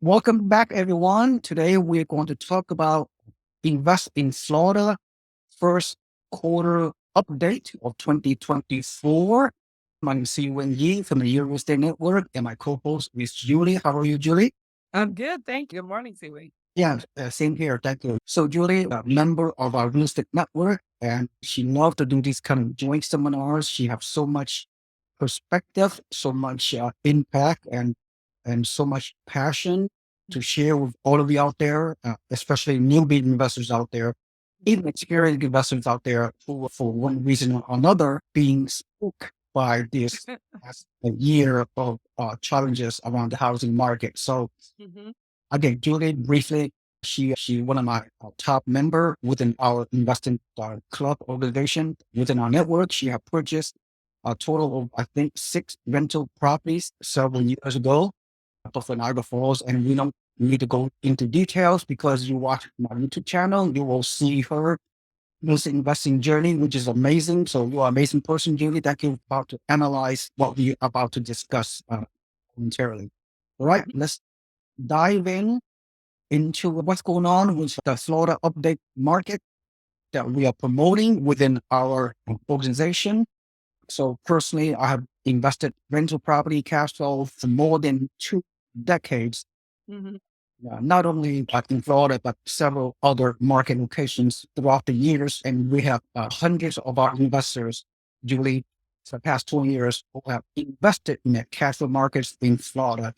Welcome back, everyone. Today we're going to talk about invest in Florida first quarter update of 2024. My name is Seewing Yee from the Real Estate Network, and my co-host is Julie. How are you, Julie? I'm good, thank you. Good morning, Seewing. Yeah, same here. Thank you. So, Julie, a member of our real estate network, and she loves to do these kind of joint seminars. She has so much perspective, so much impact, and so much passion to share with all of you out there, especially newbie investors out there, even experienced investors out there who, for one reason or another, being spooked by this past year of challenges around the housing market. So, hmm again, Julie, briefly, she one of my top member within our investing club organization within our network. She had purchased a total of I think 6 rental properties several years ago for Niagara Falls, and we don't need to go into details because you watch my YouTube channel, you will see her this investing journey, which is amazing. So you are an amazing person, Julie, that you're about to analyze what we're about to discuss momentarily. All right, let's dive into what's going on with the Florida update market that we are promoting within our organization. So personally, I have invested rental property cash flow for more than 2 decades, hmm not only in Florida, but several other market locations throughout the years. And we have hundreds of our investors, Julie, for the past 20 years, who have invested in the cash flow markets in Florida.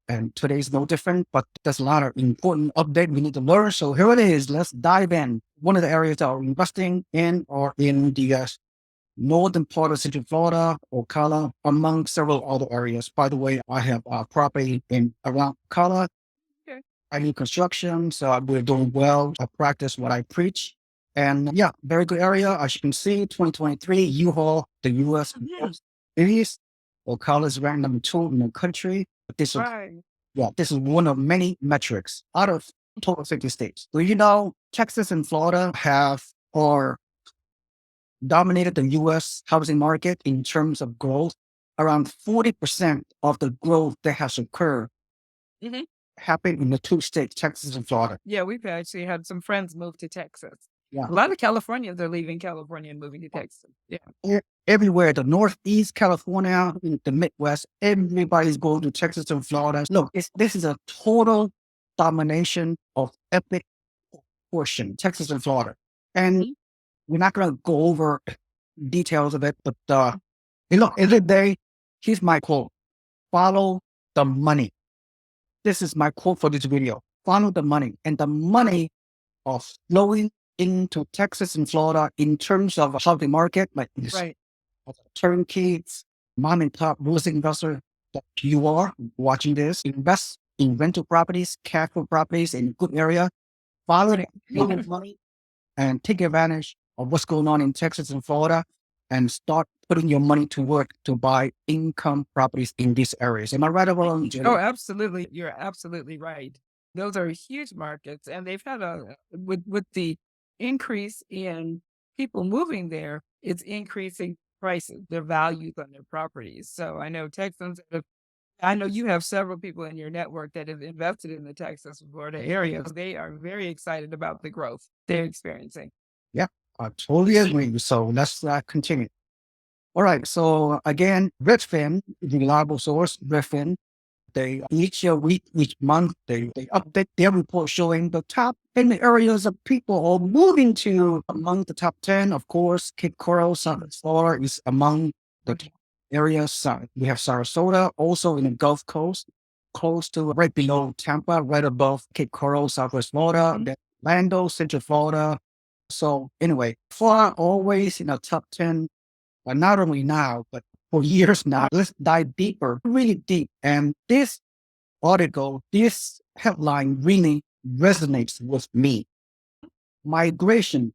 And today is no different, but there's a lot of important update we need to learn. So here it is. Let's dive in. One of the areas that we're investing in are in the northern part of Central Florida, Ocala, among several other areas. By the way, I have property in around Ocala. Okay. I do construction, so we're doing well. I practice what I preach. And yeah, very good area. As you can see, 2023, U-Haul, the U.S. Yeah. East. Ocala is ranked number 2 in the country. But Right. this is one of many metrics out of total 50 states. So, you know, Texas and Florida have or dominated the U.S. housing market in terms of growth. Around 40% of the growth that has occurred hmm happened in the 2 states, Texas and Florida. Yeah, we've actually had some friends move to Texas. Yeah. A lot of Californians are leaving California and moving to Texas. Yeah. Everywhere, the Northeast, California, in the Midwest, everybody's going to Texas and Florida. Look, this is a total domination of epic portion, Texas and Florida. And hmm we're not going to go over details of it, but look, every day, here's my quote: follow the money. This is my quote for this video: follow the money. And the money of flowing into Texas and Florida in terms of housing market, like this Right. turnkey, mom and pop real estate investor that you are watching this, invest in rental properties, cash flow properties in a good area, follow Right. the money, and take advantage of what's going on in Texas and Florida and start putting your money to work to buy income properties in these areas. Am I right or wrong, Oh, Jenny? absolutely. You're absolutely right. Those are huge markets, and they've had a with the increase in people moving there, it's increasing prices, their values on their properties. So I know Texans have I know you have several people in your network that have invested in the Texas and Florida area. They are very excited about the growth they're experiencing. Yeah, I totally agree. So let's continue. All right. So again, Redfin, the reliable source, Redfin, they each week, each month, they update their report showing the top 10 areas of people are moving to. Among the top 10, of course, Cape Coral, South Florida is among the top areas. We have Sarasota, also in the Gulf Coast, close to right below Tampa, right above Cape Coral, Southwest Florida, Mhm. then Orlando, Central Florida. So anyway, Florida always in the top 10, but not only now, but for years now. Let's dive deeper, really deep. And this article, this headline really resonates with me. Migration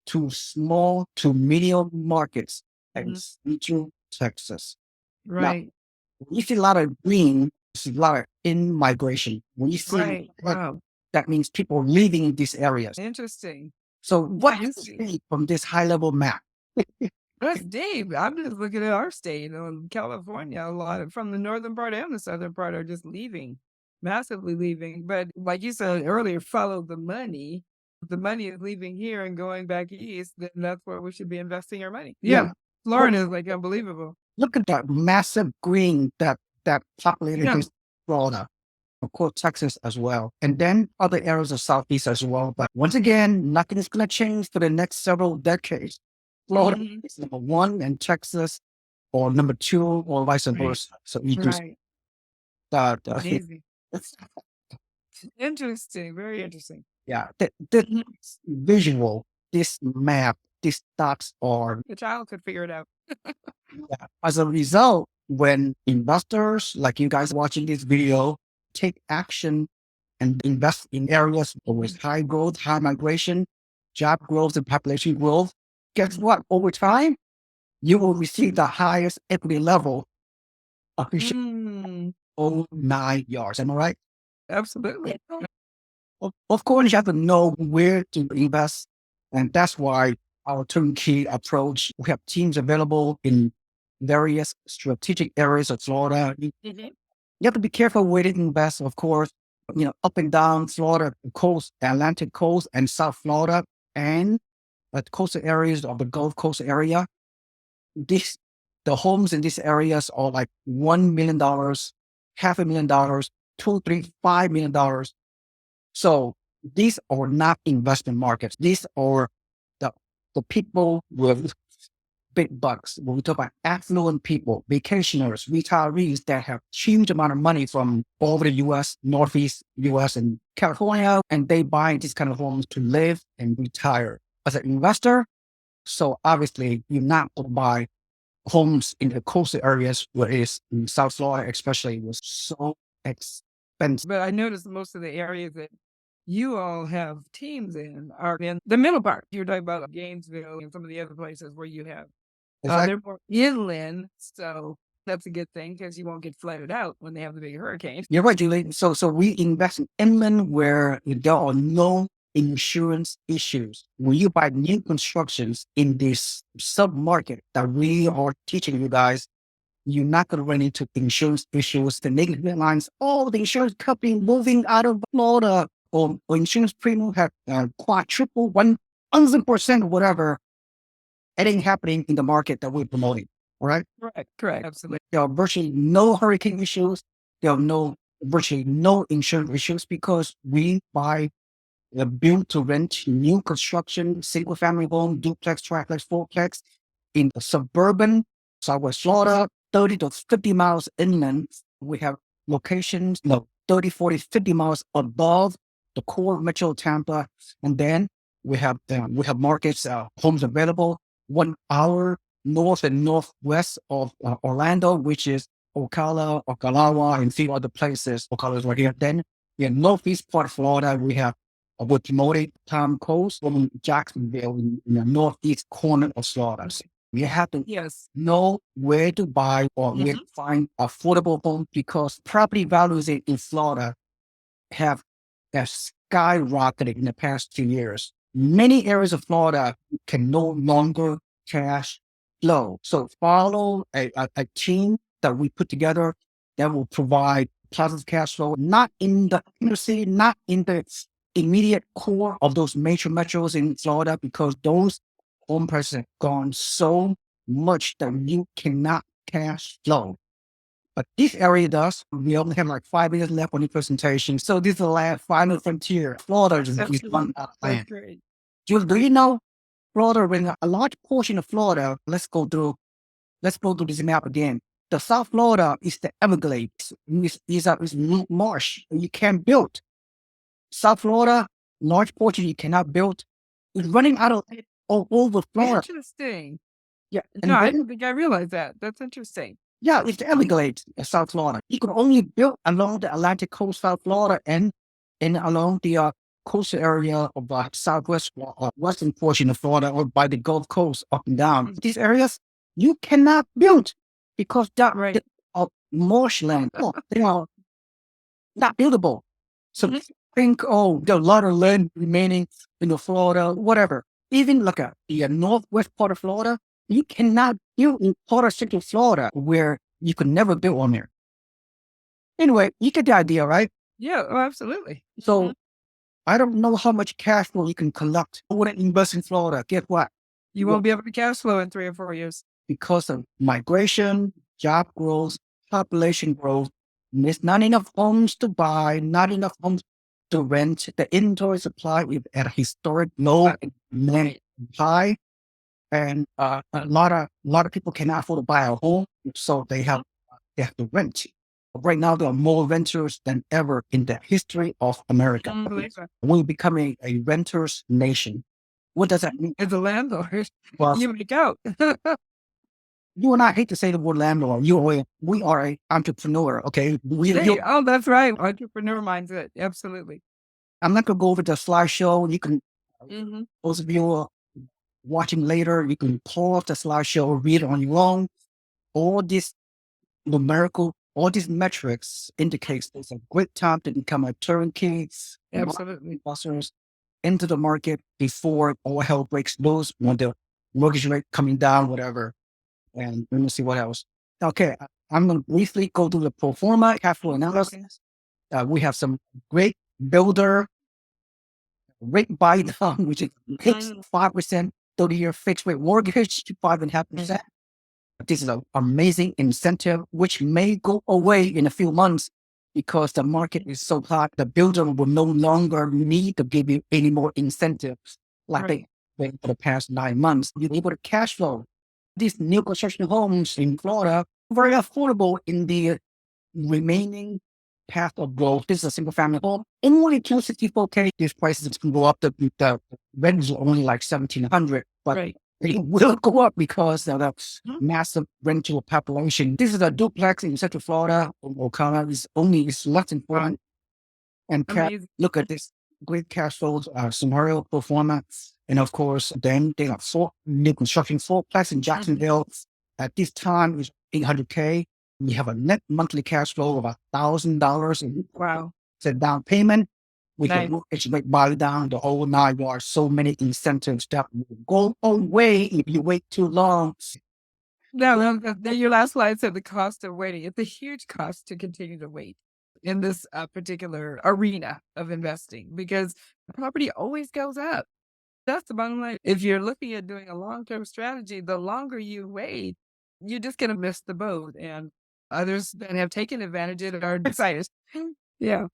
to small to medium markets in Mhm. Central Texas. Now, Right. when you see a lot of green, there's a lot of in migration. When you see Right. red, Wow. that means people leaving these areas. Interesting. So what do You you see, see from this high level map? that's deep. I'm just looking at our state, California. A lot of, from the northern part and the southern part are just leaving. massively leaving. But like you said earlier, follow the money. If the money is leaving here and going back east, then that's where we should be investing our money. Yeah. Yeah. Look, Florida is like unbelievable. look at that massive green that populated Yeah. this Florida. Of course, Texas as well. And then other areas of Southeast as well. But once again, nothing is going to change for the next several decades. Florida Mhm. is number one and Texas or number two or vice Right. versa. So you can see Right. that, Amazing. Interesting. Very interesting. yeah, the Mhm. visual, this map, these dots are, The child could figure it out. yeah. As a result, when investors like you guys watching this video take action and invest in areas with high growth, high migration, job growth, and population growth, guess what? Over time, you will receive the highest equity level appreciation Mm, over 9 yards. Am I right? absolutely. Of course, you have to know where to invest. And that's why our turnkey approach, we have teams available in various strategic areas of Florida. Mhm. You have to be careful where to invest, of course, up and down Florida coast, Atlantic coast, and South Florida, and the coastal areas of the Gulf Coast area. This, the homes in these areas are like $1 million, $500,000, two, three, $5 million. So these are not investment markets. These are the the people with big bucks. When we talk about affluent people, vacationers, retirees that have huge amount of money from all over the US, Northeast US and California, and they buy these kind of homes to live and retire. As an investor, so obviously you're not going to buy homes in the coastal areas where it is in South Florida, especially was so expensive. But I noticed most of the areas that you all have teams in are in the middle part. You're talking about Gainesville and some of the other places where you have, Exactly. they're more inland. So that's a good thing because you won't get flooded out when they have the big hurricanes. You're right, Julie. So we invest in inland where there are no insurance issues. When you buy new constructions in this sub market that we are teaching you guys, you're not going to run into insurance issues, the negative headlines. Oh, the insurance company moving out of Florida, or insurance premium have quadrupled 100%, whatever. It ain't happening in the market that we're promoting. All right. Correct. Correct. Absolutely. There are virtually no hurricane issues. There are virtually no insurance issues because we buy the build to rent new construction, single family home, duplex, triplex, fourplex in the suburban Southwest Florida, 30 to 50 miles inland. We have locations, 30, 40, 50 miles above the core metro Tampa. And then we have markets, homes available 1 hour north and northwest of Orlando, which is Ocala, Ocalawa, and a few other places. Ocala is right here. Then northeast part of Florida, we have we're promoting Palm Coast from Jacksonville in the northeast corner of Florida. So you have to Yes. know where to buy or where to find affordable homes because property values in Florida have skyrocketed in the past 2 years. Many areas of Florida can no longer cash flow. So follow a team that we put together that will provide positive cash flow, not in the inner city, not in the immediate core of those major metros in Florida, because those home prices have gone so much that you cannot cash flow. But this area does. We only have like 5 minutes left on the presentation. So this is the last final frontier. Florida is one That's land. great. Jules, do you know Florida, when a large portion of Florida, let's go through this map again. The South Florida is the Everglades. Is marsh. You can't build. South Florida, large portion you cannot build. It's running out of all over Florida. Interesting. Yeah. No, And I then, didn't think I realized that. That's interesting. yeah, it's the Everglades in South Florida. You can only build along the Atlantic coast, South Florida, and along the coastal area of the southwest western portion of Florida, or by the Gulf Coast, up and down. These areas you cannot build because that Right. of marshland. They are not buildable. So think, there are a lot of land remaining in the Florida, whatever. Even look at the northwest part of Florida, you cannot build in part of central Florida where you could never build on there. Anyway, you get the idea, right? Yeah, oh, absolutely. So I don't know how much cash flow you can collect. I wouldn't invest in Florida. Guess what? You won't be able to cash flow in 3 or 4 years. Because of migration, job growth, population growth, there's not enough homes to buy, not enough homes to rent. The inventory supply is at a historic low and demand Right. high, and a lot of people cannot afford to buy a home, so they have to rent. Right now, there are more renters than ever in the history of America. Unbelievable. We're becoming a renters nation. What does that mean? As a landlord, Well, you make out. you and I hate to say the word landlord. We are a entrepreneur. Okay, Hey, oh, that's right. Entrepreneur mindset. Absolutely. I'm not gonna go over the slideshow. You can, Mhm. those of you watching later, you can pause the slideshow, read it on your own. All these all these metrics indicates it's a great time to become a turnkey, Absolutely. investors into the market before all hell breaks loose when the mortgage rate coming down, whatever. And let me see what else. Okay, I'm going to briefly go through the pro forma cash flow analysis. We have some great builder rate buy down, which is fixed 5%, 30-year fixed rate mortgage, 5.5%. This is an amazing incentive, which may go away in a few months because the market is so hot. The builder will no longer need to give you any more incentives like Right. they did for the past 9 months. You're able to cash flow. These new construction homes in Florida, very affordable in the remaining path of growth. This is a single family home. Only 264K. These prices can go up. The rent is only like 1,700, but Right. it will go up because of the Mhm. massive rental population. This is a duplex in Central Florida. Ocala is less than 400. And Amazing. look at this great cash flows scenario performance. And of course, then they have four new construction fourplex in Mhm. Jacksonville. At this time, is 800K. We have a net monthly cash flow of $1,000 in Wow. the down payment. We Nice. can mortgage rate buy down the whole nine yards. So many incentives that will go away if you wait too long. No, your last slide said the cost of waiting. It's a huge cost to continue to wait in this particular arena of investing because property always goes up. That's the bottom line. If you're looking at doing a long-term strategy, the longer you wait, you're just gonna miss the boat. And others that have taken advantage of it are excited. Yeah.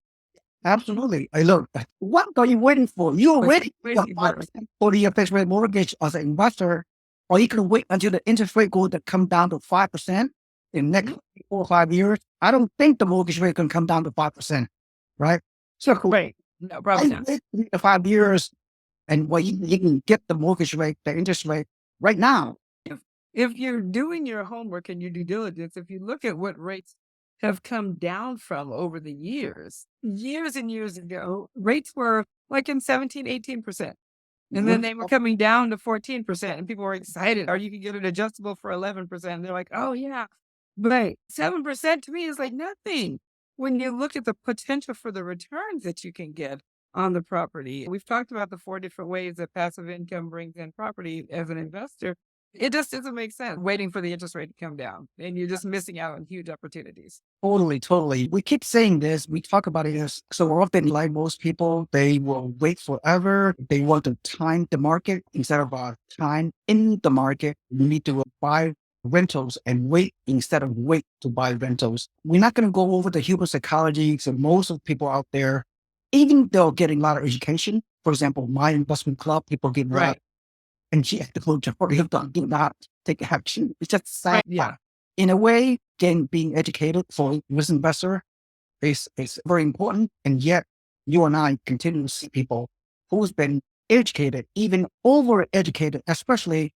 Absolutely. Hey, look, what are you waiting for? You What's already got waiting for? 5% for your fixed rate mortgage as an investor, or you can wait until the interest rate goes to come down to 5% in the next 4 or 5 years. I don't think the mortgage rate can come down to 5%, right? So Right. No, I probably not. wait 3 to 5 years and you can get the mortgage rate, the interest rate right now. If you're doing your homework and your due diligence, if you look at what rates have come down from over the years and years ago, rates were like in 17, 18%. And then they were coming down to 14%, and people were excited, or you could get it adjustable for 11%. They're like, oh, yeah. But 7% to me is like nothing when you look at the potential for the returns that you can get on the property. We've talked about the 4 different ways that passive income brings in property as an investor. It just doesn't make sense waiting for the interest rate to come down, and you're just missing out on huge opportunities. Totally, totally. We keep saying this. We talk about it as so often, like most people, they will wait forever. They want to time the market instead of time in the market. You need to buy rentals and wait instead of wait to buy rentals. We're not going to go over the human psychology. So most of the people out there, even though getting a lot of education, for example, my investment club, people get a lot, Right. and yet the majority of them do not take action. It's just sad. Right. Yeah. In a way, again, being educated for an investor is very important. And yet you and I continue to see people who's been educated, even over educated, especially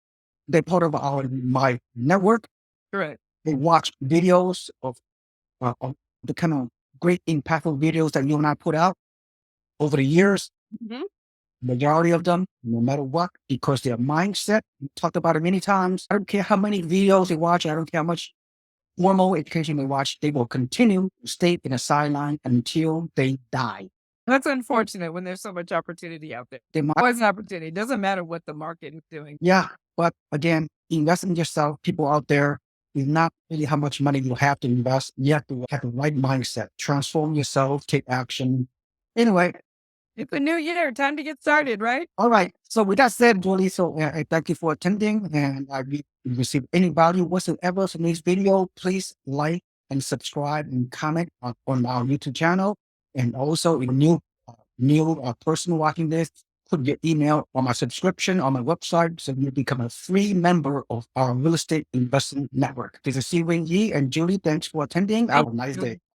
they're part of my network. Correct. They watch videos of the kind of great impactful videos that you and I put out over the years. Mhm. Majority of them, no matter what, because their mindset, we talked about it many times. I don't care how many videos they watch. I don't care how much formal education they watch. They will continue to stay in a sideline until they die. That's unfortunate when there's so much opportunity out there. They might, Always an opportunity. It doesn't matter what the market is doing. yeah, but again, invest in yourself. People out there, It's not really how much money you have to invest. You have to have the right mindset, transform yourself, take action. Anyway, It's a new year. Time to get started, right? all right. So with that said, Julie, so I thank you for attending, and I receive any value whatsoever from this video. Please like and subscribe and comment on our YouTube channel. And also, if new person watching this, put your email on my subscription on my website so you become a free member of our real estate investing network. This is Seewing Yee and Julie. Thanks for attending. Have Thank a nice you. day.